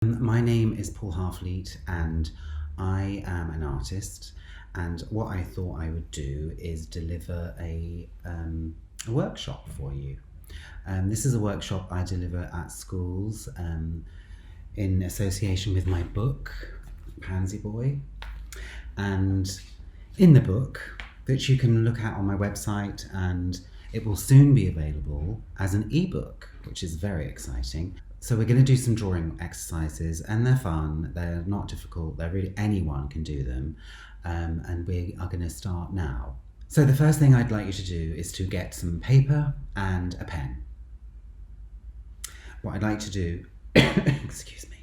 My name is Paul Harfleet and I am an artist, and what I thought I would do is deliver a workshop for you. This is a workshop I deliver at schools in association with my book, Pansy Boy. And in the book, which you can look at on my website, and it will soon be available as an ebook, which is very exciting. So we're going to do some drawing exercises, and they're fun, they're not difficult, they're really, anyone can do them, and we are going to start now. So the first thing I'd like you to do is to get some paper and a pen. What I'd like to do, excuse me,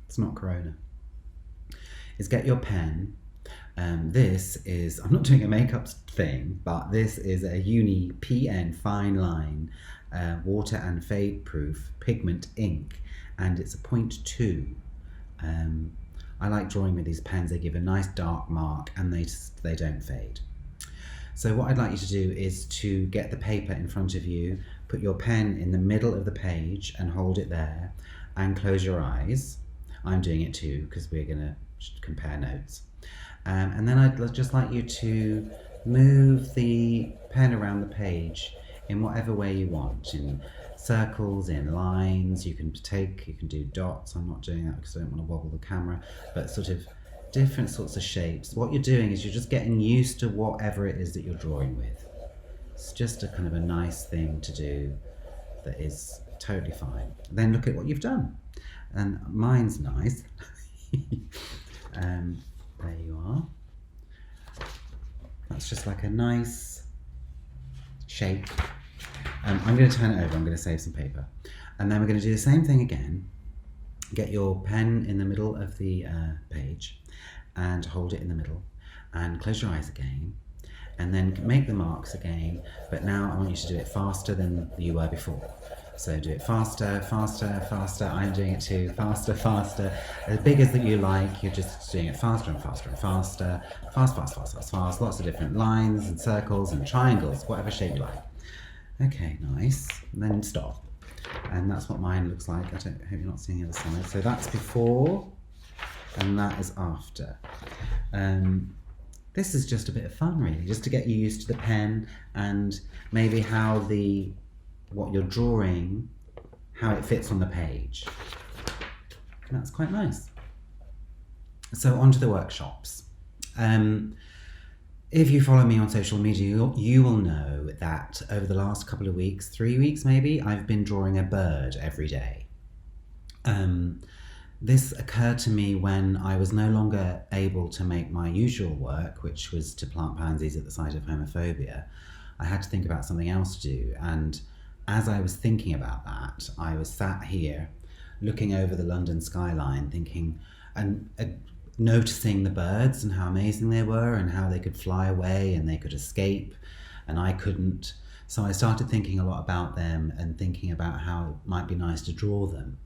it's not Corona, is get your pen. This is, I'm not doing a makeup thing, but this is a Uni PN fine line water and fade proof pigment ink, and it's a 0.2. I like drawing with these pens. They give a nice dark mark and they don't fade. So what I'd like you to do is to get the paper in front of you, put your pen in the middle of the page and hold it there, and close your eyes. I'm doing it too because we're going to compare notes. And then I'd just like you to move the pen around the page in whatever way you want, in circles, in lines. You can do dots. I'm not doing that because I don't want to wobble the camera, but sort of different sorts of shapes. What you're doing is you're just getting used to whatever it is that you're drawing with. It's just a kind of a nice thing to do that is totally fine. Then look at what you've done. And mine's nice. There you are. That's just like a nice shape. I'm going to turn it over. I'm going to save some paper. And then we're going to do the same thing again. Get your pen in the middle of the page and hold it in the middle, and close your eyes again, and then make the marks again, but now I want you to do it faster than you were before. So do it faster, faster, faster. I'm doing it too. Faster, faster. As big as that you like, you're just doing it faster and faster and faster. Fast, fast, fast, fast, fast. Lots of different lines and circles and triangles, whatever shape you like. Okay, nice. And then stop. And that's what mine looks like. I hope you're not seeing the other side. So that's before, and that is after. This is just a bit of fun, really, just to get you used to the pen and maybe how what you're drawing, how it fits on the page. And that's quite nice. So on to the workshops. If you follow me on social media, you will know that over the last couple of weeks, 3 weeks maybe, I've been drawing a bird every day. This occurred to me when I was no longer able to make my usual work, which was to plant pansies at the site of homophobia. I had to think about something else to do, and as I was thinking about that, I was sat here looking over the London skyline, thinking and noticing the birds and how amazing they were and how they could fly away and they could escape and I couldn't. So I started thinking a lot about them and thinking about how it might be nice to draw them,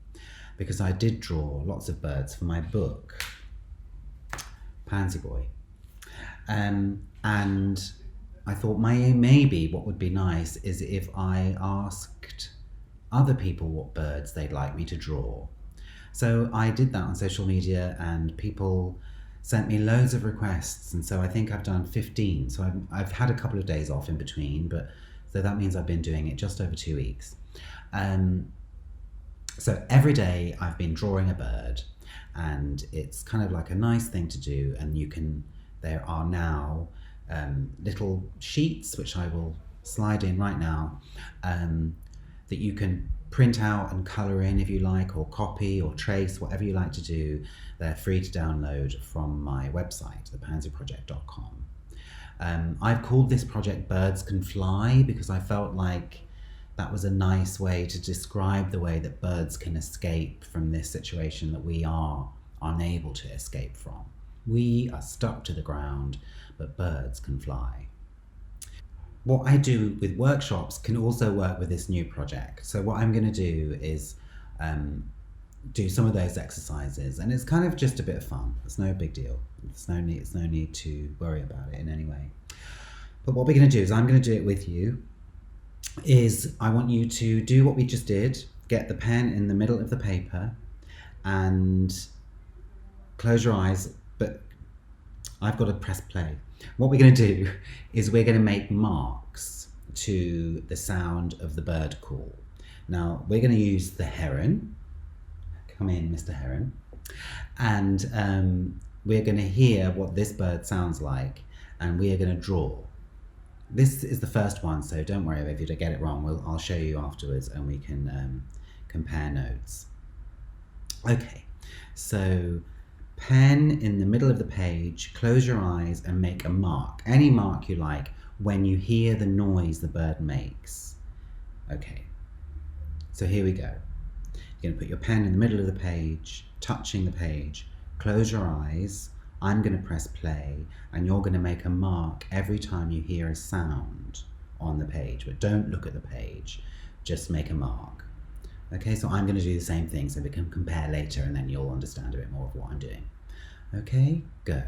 because I did draw lots of birds for my book, Pansy Boy. And I thought maybe what would be nice is if I asked other people what birds they'd like me to draw. So I did that on social media and people sent me loads of requests, and so I think I've done 15. So I've had a couple of days off in between, but so that means I've been doing it just over 2 weeks. So every day I've been drawing a bird, and it's kind of like a nice thing to do, and there are now little sheets, which I will slide in right now, that you can print out and colour in if you like, or copy or trace, whatever you like to do. They're free to download from my website, thepansyproject.com. I've called this project Birds Can Fly because I felt like that was a nice way to describe the way that birds can escape from this situation that we are unable to escape from. We are stuck to the ground, but birds can fly. What I do with workshops can also work with this new project. So what I'm going to do is do some of those exercises, and it's kind of just a bit of fun. It's no big deal. It's no need to worry about it in any way. But what we're going to do is I'm going to do it with you. I want you to do what we just did, get the pen in the middle of the paper and close your eyes, but I've got to press play. What we're going to do is we're going to make marks to the sound of the bird call. Now, we're going to use the heron. Come in, Mr. Heron. And we're going to hear what this bird sounds like, and we are going to draw. This is the first one, so don't worry if you get it wrong. I'll show you afterwards, and we can compare notes. Okay, so pen in the middle of the page, close your eyes and make a mark, any mark you like, when you hear the noise the bird makes. Okay, so here we go. You're going to put your pen in the middle of the page, touching the page, close your eyes, I'm going to press play, and you're going to make a mark every time you hear a sound on the page, but don't look at the page, just make a mark. Okay, so I'm going to do the same thing so we can compare later, and then you'll understand a bit more of what I'm doing. Okay, go.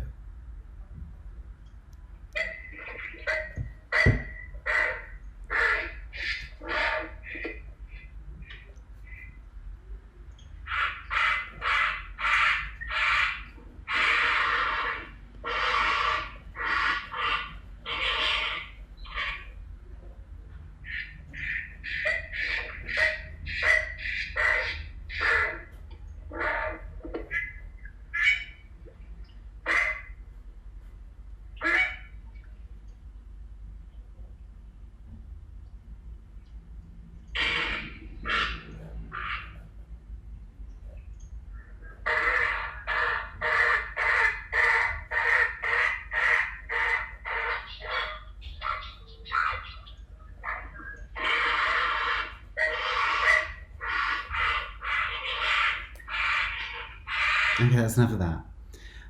Okay, that's enough of that.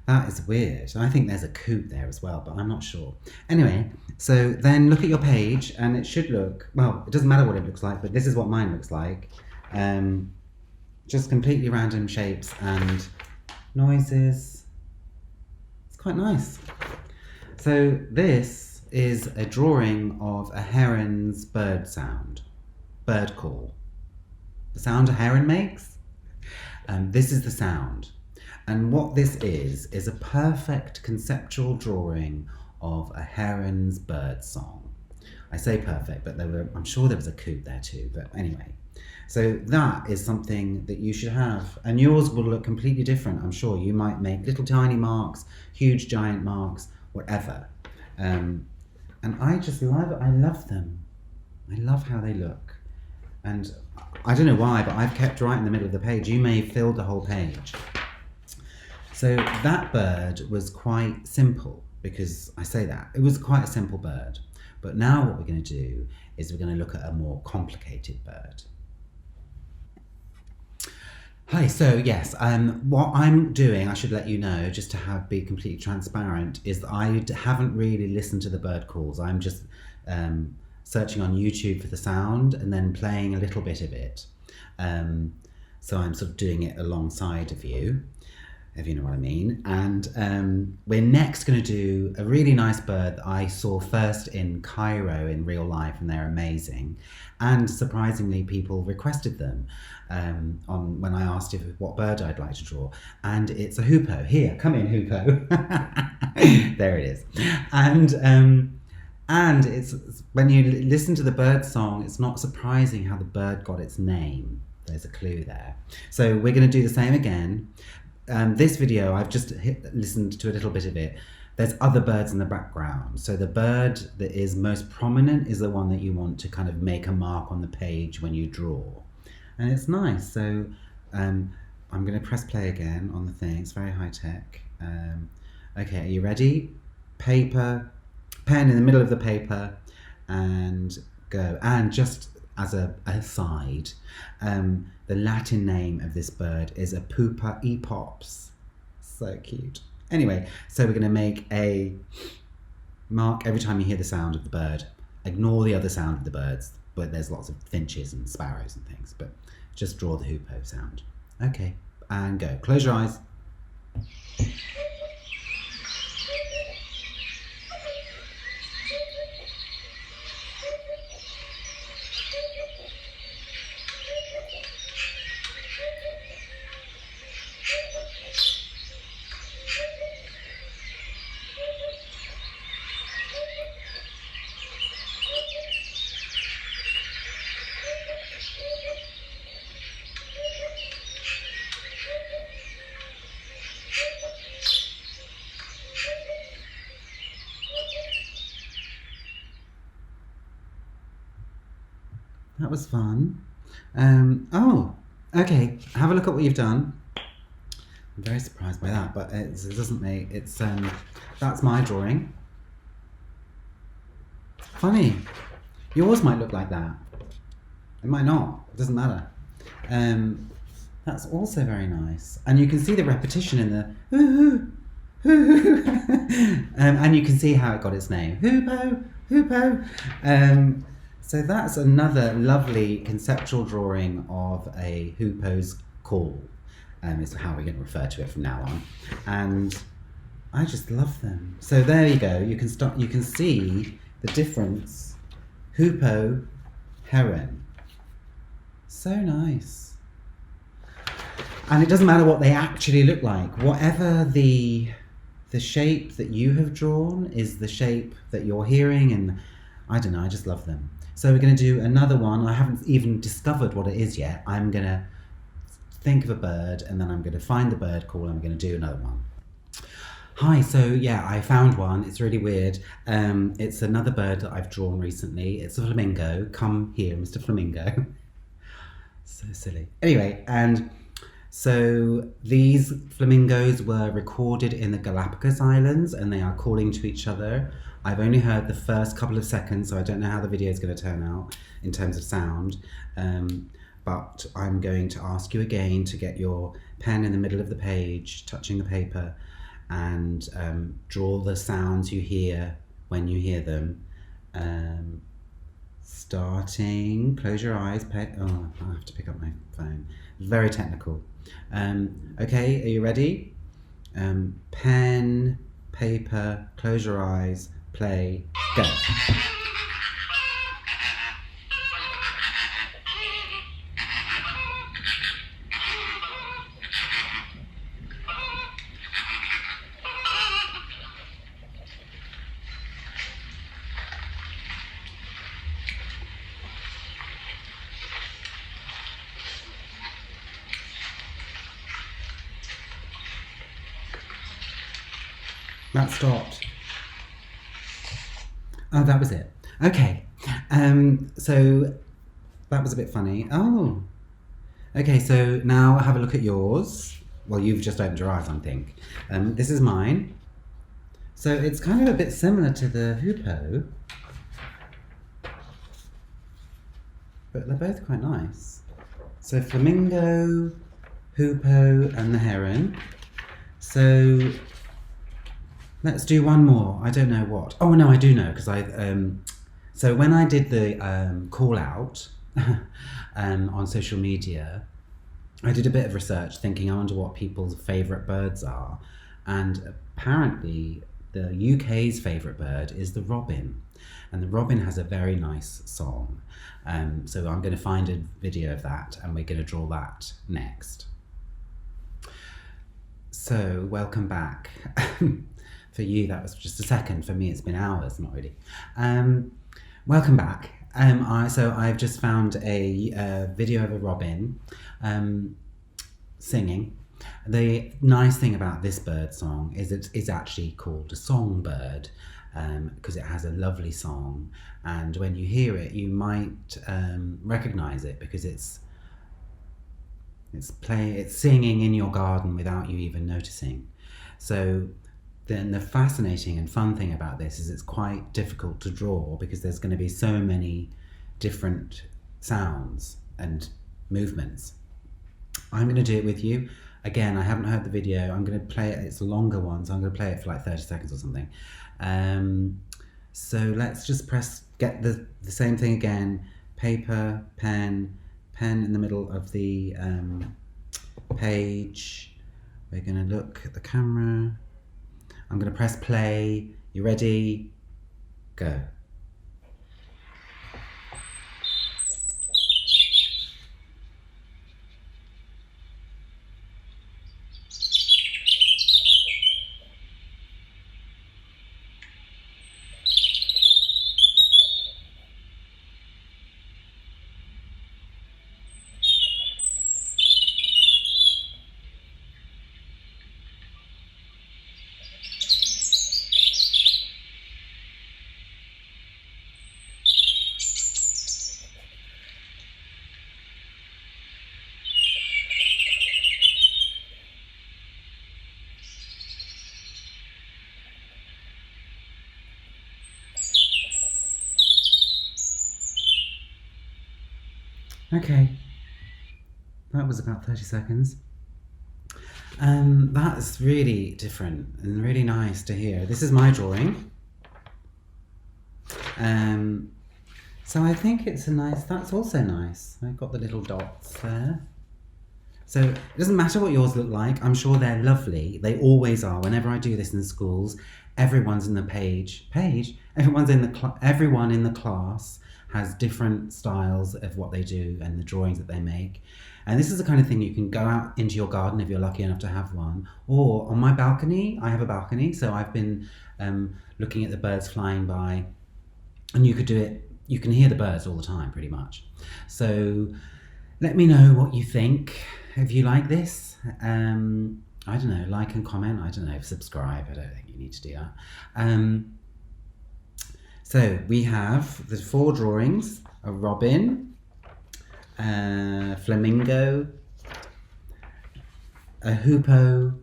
That is weird. I think there's a coot there as well, but I'm not sure. Anyway, so then look at your page, and it should look, well, it doesn't matter what it looks like, but this is what mine looks like. Just completely random shapes and noises. It's quite nice. So this is a drawing of a heron's bird sound, bird call. The sound a heron makes. This is the sound. And what this is a perfect conceptual drawing of a heron's bird song. I say perfect, but I'm sure there was a coot there too, but anyway. So that is something that you should have. And yours will look completely different, I'm sure. You might make little tiny marks, huge giant marks, whatever. And I just love it. I love them. I love how they look. And I don't know why, but I've kept right in the middle of the page. You may have filled the whole page. So that bird was quite simple, because I say that. It was quite a simple bird. But now what we're going to do is we're going to look at a more complicated bird. Hi, so yes, what I'm doing, I should let you know, just to be completely transparent, is that I haven't really listened to the bird calls. I'm just searching on YouTube for the sound and then playing a little bit of it. So I'm sort of doing it alongside of you, if you know what I mean. And we're next going to do a really nice bird that I saw first in Cairo in real life, and they're amazing. And surprisingly, people requested them when I asked what bird I'd like to draw. And it's a hoopoe. Here, come in, hoopoe. There it is. And it's when you listen to the bird song, it's not surprising how the bird got its name. There's a clue there. So we're going to do the same again. This video, I've just listened to a little bit of it. There's other birds in the background. So the bird that is most prominent is the one that you want to kind of make a mark on the page when you draw. And it's nice. So I'm going to press play again on the thing. It's very high tech. Okay, are you ready? Paper, pen in the middle of the paper, and go. And just as a aside, the Latin name of this bird is a pupa epops. So cute. Anyway, so we're going to make a mark every time you hear the sound of the bird. Ignore the other sound of the birds, but there's lots of finches and sparrows and things, but just draw the hoopoe sound. Okay, and go. Close your eyes. That was fun. Oh, okay. Have a look at what you've done. I'm very surprised by that, but it doesn't make it's. That's my drawing. Funny. Yours might look like that. It might not. It doesn't matter. That's also very nice, and you can see the repetition in the hoo hoo, and you can see how it got its name. Hoopoe, hoopoe. So that's another lovely conceptual drawing of a hoopoe's call. Is how we're going to refer to it from now on, and I just love them. So there you go. You can start. You can see the difference. Hoopoe, heron. So nice. And it doesn't matter what they actually look like. Whatever the shape that you have drawn is the shape that you're hearing, and I don't know, I just love them. So we're going to do another one. I haven't even discovered what it is yet. I'm going to think of a bird, and then I'm going to find the bird call, and I'm going to do another one. Hi, so yeah, I found one. It's really weird. It's another bird that I've drawn recently. It's a flamingo. Come here, Mr. Flamingo. So silly. Anyway, and so these flamingos were recorded in the Galapagos Islands, and they are calling to each other. I've only heard the first couple of seconds, so I don't know how the video is going to turn out in terms of sound. But I'm going to ask you again to get your pen in the middle of the page, touching the paper, and draw the sounds you hear when you hear them. Starting, close your eyes. Oh, I have to pick up my phone. Very technical. Okay, are you ready? Pen, paper, close your eyes, play, go. That stopped. Oh, that was it. Okay. So that was a bit funny. Oh. Okay, so now have a look at yours. Well, you've just opened your eyes, I think. This is mine. So it's kind of a bit similar to the hoopoe, but they're both quite nice. So flamingo, hoopoe, and the heron. So let's do one more. I don't know what. Oh no, I do know, because so when I did the call out on social media, I did a bit of research thinking I wonder what people's favourite birds are, and apparently the UK's favourite bird is the robin, and the robin has a very nice song. So I'm going to find a video of that, and we're going to draw that next. So welcome back. For you, that was just a second. For me, it's been hours, not really. Welcome back. So I've just found a video of a robin singing. The nice thing about this bird song is it is actually called a songbird, because it has a lovely song, and when you hear it, you might recognize it because it's singing in your garden without you even noticing. So then the fascinating and fun thing about this is it's quite difficult to draw because there's going to be so many different sounds and movements. I'm going to do it with you. Again, I haven't heard the video. I'm going to play it. It's a longer one, so I'm going to play it for like 30 seconds or something. So let's just get the same thing again. Paper, pen in the middle of the page. We're going to look at the camera. I'm going to press play. You ready? Go. Okay, that was about 30 seconds. That's really different and really nice to hear. This is my drawing. So I think it's a nice, that's also nice. I've got the little dots there. So it doesn't matter what yours look like. I'm sure they're lovely. They always are. Whenever I do this in schools, everyone's in the everyone in the class has different styles of what they do and the drawings that they make. And this is the kind of thing you can go out into your garden if you're lucky enough to have one, or on my balcony. I have a balcony, so I've been looking at the birds flying by, and you could do it. You can hear the birds all the time, pretty much. So let me know what you think. If you like this, I don't know, like and comment. I don't know, subscribe. I don't think you need to do that. So we have the 4 drawings: a robin, a flamingo, a hoopoe,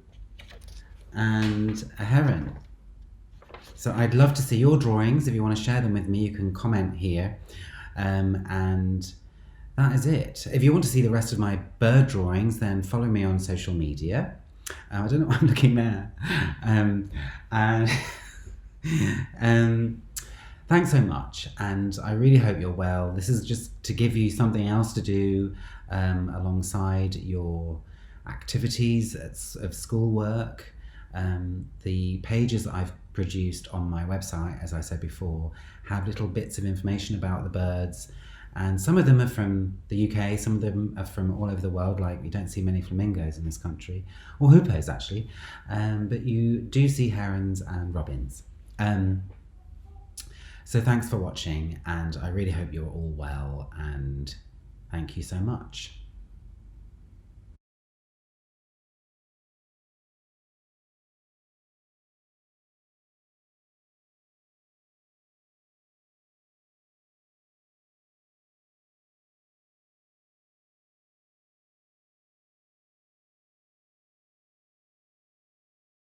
and a heron. So I'd love to see your drawings. If you want to share them with me, you can comment here. And that is it. If you want to see the rest of my bird drawings, then follow me on social media. I don't know why I'm looking there. Thanks so much, and I really hope you're well. This is just to give you something else to do alongside your activities of schoolwork. The pages that I've produced on my website, as I said before, have little bits of information about the birds, and some of them are from the UK, some of them are from all over the world. Like, you don't see many flamingos in this country, or hoopoes actually, but you do see herons and robins. So thanks for watching, and I really hope you're all well, and thank you so much.